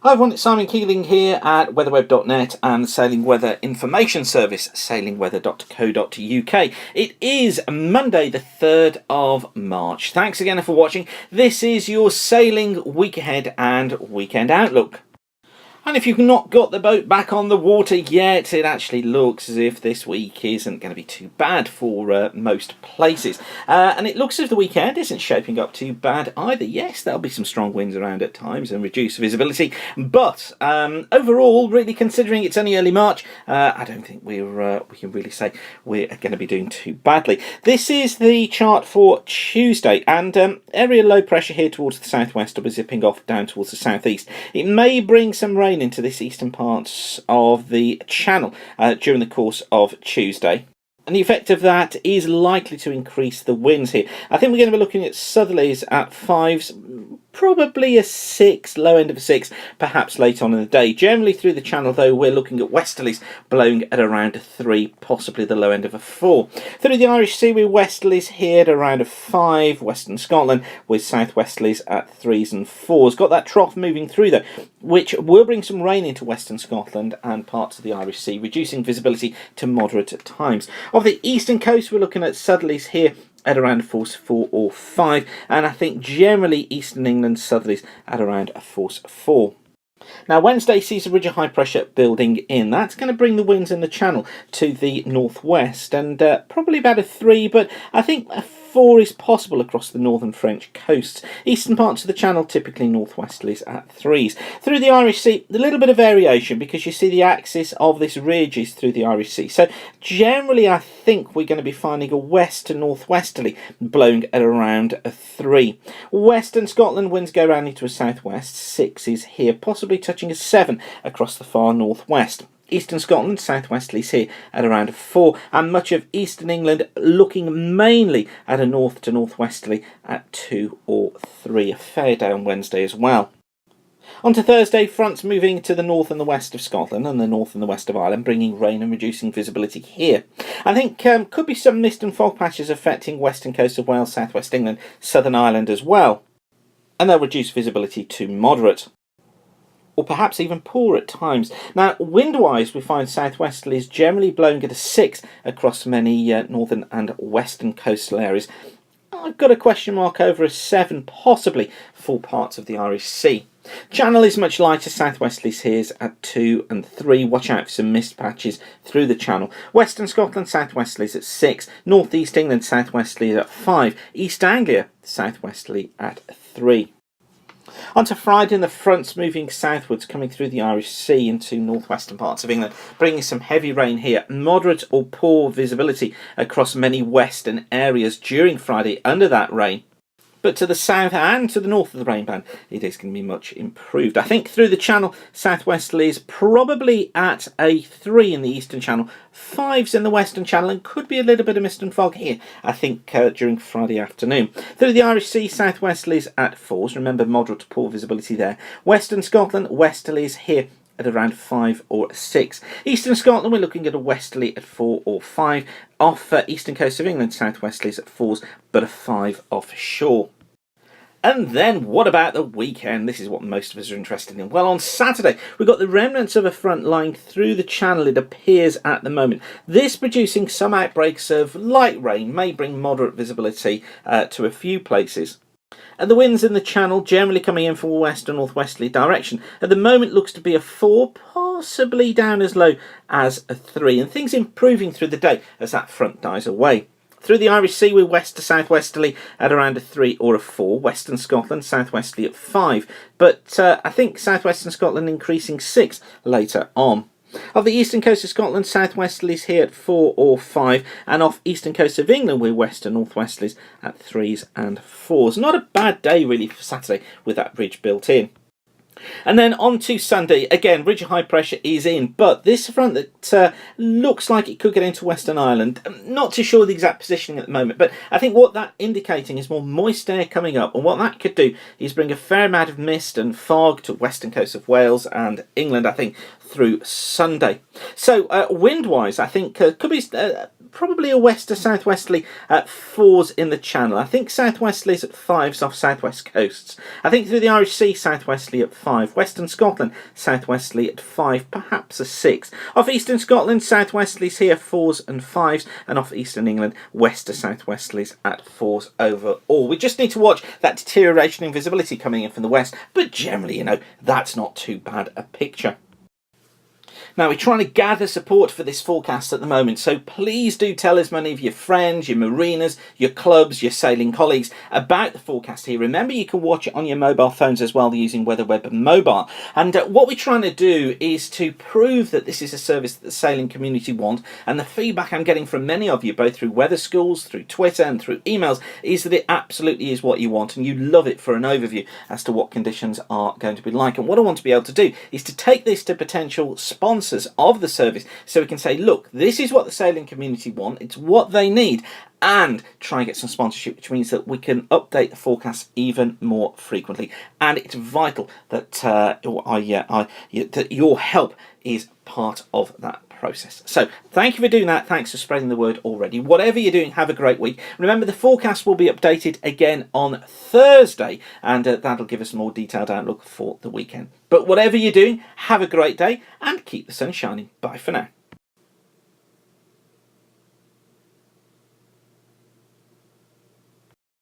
Hi everyone, it's Simon Keeling here at weatherweb.net and the Sailing Weather Information Service, sailingweather.co.uk. It is Monday the 3rd of March. Thanks again for watching. This is your sailing week ahead and weekend outlook. And if you've not got the boat back on the water yet, it actually looks as if this week isn't going to be too bad for most places. And it looks as if the weekend isn't shaping up too bad either. Yes, there'll be some strong winds around at times and reduced visibility. But overall, really considering it's only early March, I don't think we can really say we're going to be doing too badly. This is the chart for Tuesday. And area low pressure here towards the southwest will be zipping off down towards the southeast. It may bring some rain into this eastern parts of the channel during the course of Tuesday. And the effect of that is likely to increase the winds here. I think we're going to be looking at southerlies at 5s, probably a 6, low end of a 6, perhaps late on in the day. Generally through the channel, though, we're looking at westerlies blowing at around a 3, possibly the low end of a 4. Through the Irish Sea, we're westerlies here at around a 5, western Scotland, with southwesterlies at 3s and 4s. Got that trough moving through, though, which will bring some rain into western Scotland and parts of the Irish Sea, reducing visibility to moderate at times. Of the eastern coast, we're looking at southerlies here at around a force 4 or 5, and I think generally eastern England southerlies at around a force 4. Now Wednesday sees a ridge of high pressure building in. That's going to bring the winds in the channel to the northwest, and probably about a 3, but I think a 4 is possible across the northern French coasts. Eastern parts of the channel typically northwesterlies at 3s. Through the Irish Sea, a little bit of variation because you see the axis of this ridge is through the Irish Sea. So generally I think we're going to be finding a west to northwesterly blowing at around a 3. Western Scotland winds go round into a southwest. 6 is here, possibly touching a 7 across the far northwest. Eastern Scotland, southwesterlies here at around a 4, and much of eastern England looking mainly at a north to northwesterly at 2 or 3. A fair day on Wednesday as well. On to Thursday, fronts moving to the north and the west of Scotland and the north and the west of Ireland, bringing rain and reducing visibility here. I think could be some mist and fog patches affecting western coast of Wales, southwest England, southern Ireland as well, and they'll reduce visibility to moderate, or perhaps even poor at times. Now, wind-wise, we find southwesterlies generally blowing at a 6 across many northern and western coastal areas. I've got a question mark over a 7, possibly for parts of the Irish Sea. Channel is much lighter, southwesterlies here at 2 and 3. Watch out for some mist patches through the channel. Western Scotland, southwesterlies at 6. North East England, southwesterlies at 5. East Anglia, southwesterly at 3. On to Friday, the fronts moving southwards, coming through the Irish Sea into northwestern parts of England, bringing some heavy rain here. Moderate or poor visibility across many western areas during Friday under that rain. But to the south and to the north of the rain band, it is going to be much improved. I think through the channel, southwesterlies probably at a 3 in the eastern channel, 5s in the western channel, and could be a little bit of mist and fog here, I think, during Friday afternoon. Through the Irish Sea, southwesterlies at 4s. Remember, moderate to poor visibility there. Western Scotland, westerlies here at around 5 or 6. Eastern Scotland, we're looking at a westerly at 4 or 5. Off eastern coast of England, southwesterlies at 4s, but a 5 offshore. And then what about the weekend? This is what most of us are interested in. Well, on Saturday, we've got the remnants of a front lying through the channel, it appears at the moment. This producing some outbreaks of light rain, may bring moderate visibility to a few places. And the winds in the channel generally coming in from a west and northwesterly direction. At the moment looks to be a 4, possibly down as low as a 3. And things improving through the day as that front dies away. Through the Irish Sea, we're west to southwesterly at around a 3 or a 4. Western Scotland, southwesterly at 5. But I think southwestern Scotland increasing 6 later on. Of the eastern coast of Scotland, southwesterlies here at 4 or 5. And off eastern coast of England, we're west and northwesterlies at 3s and 4s. Not a bad day, really, for Saturday with that ridge built in. And then on to Sunday, again, ridge of high pressure is in, but this front that looks like it could get into Western Ireland, I'm not too sure the exact positioning at the moment, but I think what that indicating is more moist air coming up, and what that could do is bring a fair amount of mist and fog to western coast of Wales and England, I think, through Sunday. So wind-wise, I think could be probably a west to southwesterly at 4s in the Channel. I think southwesterlies at 5s off southwest coasts. I think through the Irish Sea, southwesterly at 5. Western Scotland, southwesterly at 5, perhaps a 6. Off eastern Scotland, southwesterlies here 4s and 5s, and off eastern England, west to southwesterlies at 4s overall. We just need to watch that deterioration in visibility coming in from the west, but generally, that's not too bad a picture. Now, we're trying to gather support for this forecast at the moment, so please do tell as many of your friends, your marinas, your clubs, your sailing colleagues about the forecast here. Remember, you can watch it on your mobile phones as well using WeatherWeb Mobile. And what we're trying to do is to prove that this is a service that the sailing community want, and the feedback I'm getting from many of you, both through weather schools, through Twitter and through emails, is that it absolutely is what you want, and you love it for an overview as to what conditions are going to be like. And what I want to be able to do is to take this to potential sponsors of the service, so we can say, look, this is what the sailing community want, it's what they need, and try and get some sponsorship, which means that we can update the forecast even more frequently. And it's vital that that your help is part of that process. So thank you for doing that. Thanks for spreading the word already. Whatever you're doing, have a great week. Remember, the forecast will be updated again on Thursday, and that'll give us a more detailed outlook for the weekend. But whatever you're doing, have a great day and keep the sun shining. Bye for now.